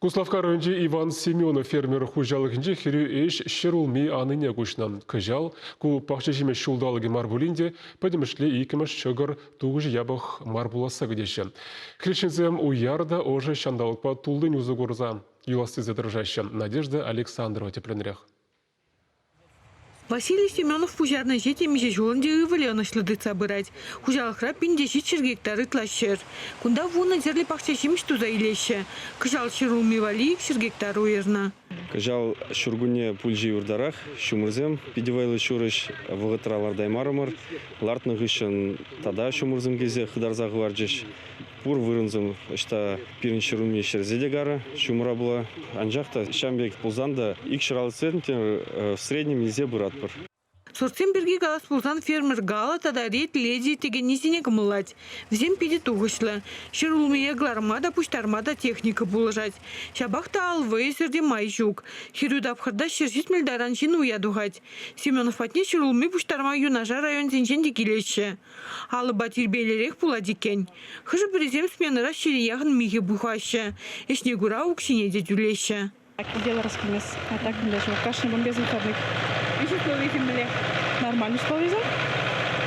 Куславка районде Иван Семенов фермер хужалығынде хирю еш шерулми аныне күшнан. Кыжал, ку пахчажиме шулдалығы марбулинде, падимышле икіміш чығыр туғыжы ябық марбуласа гдеші. Хрещензем уярда оже шандалықпа тулдың үзі көрза. Юласызы дыржаща. Надежда Александрова тепленрех. Василий Семенов пужарны жете меже жолынде ывылена шлыдыца собирать. Хужалықра 50 гектары тлащер. Кунда вуна зерли пахчашимш туза илеше. Кыжал шерулми вали 4 гектар уерна. Кыжал шургуне пульжи урдарах, шумырзем, пидевайлы шурыш вғытралардай марымыр, лартны гышын тада шумырзем кезе хыдарзағы варджиш. Пур вырынзым, ішта пирин шерулми шерзеде гары, шумыра была. Анжақта шамбек пулзанда ик шыралы центнер в среднем незе бұратпыр. Сорцем берги галас пулзан фермер гала тада рейд леди tegen низине кымылать. Взем пиде тугышлы. Шерулмие глармада пуштармада техника булыжать. Шабахта алвы серде майжук. Хирюда обхода шерзит мельдаран жин уядугать. Семенов патне шерулми пуштарма юнажа район зенченде келеше. Алы батир белерех пуладикен. Хыжы бірезем смены расшири яғын миге бухаще. Эшне гура укшине де дюлеше. Дело раскрылось. А так даже кашный бомбез выходных. Нормально что везем.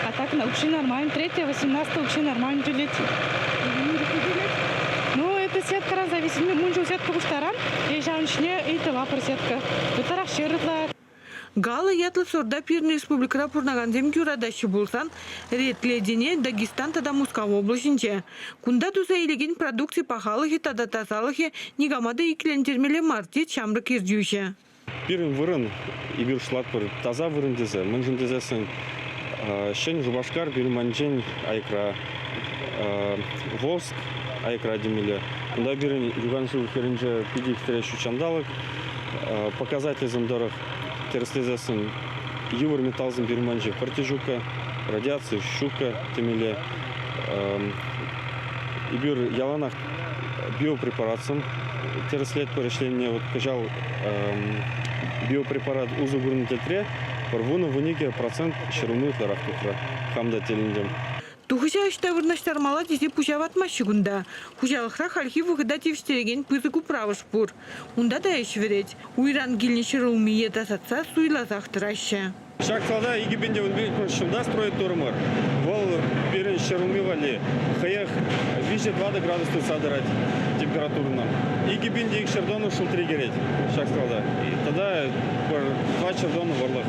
А так вообще нормально. 3-18 вообще нормально жилет. Ну, это сетка раз зависит. Мы мунжу сетка буштаран. И жаншне, и тыла сетка. Это расширила. Гала ятлы сорда пирный республика пурнаган гюрадащи булсан, ретледине Дагестан тада Мускава облачинче. Кунда туза илеген продукции пахалыхи тада тазалыхи нигамада иклентермеле марти чамры кирдюще. Пирин вырын, и бир шлатпыр таза вырын дезе. Мынжын дезесін шен жубашкар бир манчен айкра воск айкра демеле. Кунда бирин юганшу херинже пидик трещу чандалык. Показатель замдорах терслезесін ювар металлзым бир манче партижука, радиация щука темеле. И бир яланах биопрепаратсым терслед перешление вот кажал биопрепарат узу гурнителтре порвуна в унике процент шерумных ларахтухра хамда телиндем. Тухыша аштавырнаштар мала дезе пушаватмашы гунда. Хужалықра хальхи выгыда тевштереген пызыку правыш пур. Унда да еш вереть. Уйран гильни шерулмие тасатса суйла захтыраща. Шакталда игибенде шунда строит турмар. Вол перен шерумивали. Хаях виже 2 градуса садарать температурно. Игибенде их шердону шултригереть. Шакталда. И тогда 2 шердону ворлах.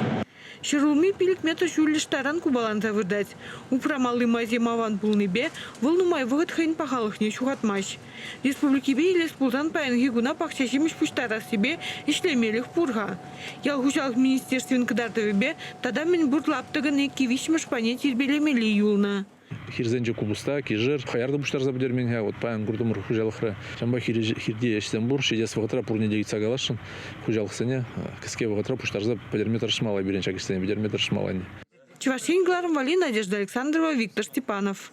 Шерулми пилик мета шулиштаран кубаланта выдать. Упрамалы маземаван пулныбе волнумай выгод хайн пахалых не чухатмаш. Республики бе или спултан паянги гуна пахчашимиш пуштара себе ишлемелих пурга. Ял хужалых министерствен кадартовебе тада мен буртлаптыгын эки вишмаш пане тирбелемели юлна. Хирзенже кубуста, кижер, хаярды буштар забдерменге, вот паян гурдумур хужалыхра. Шамба хирди яшсен бур, шедес вагатра пурне дегица галашын, хужалыхсене, кіске вагатра буштарза подерметр шмала, беренчак истене, подерметр шмалани. Чувашин Гларм Вали, Надежда Александрова, Виктор Степанов.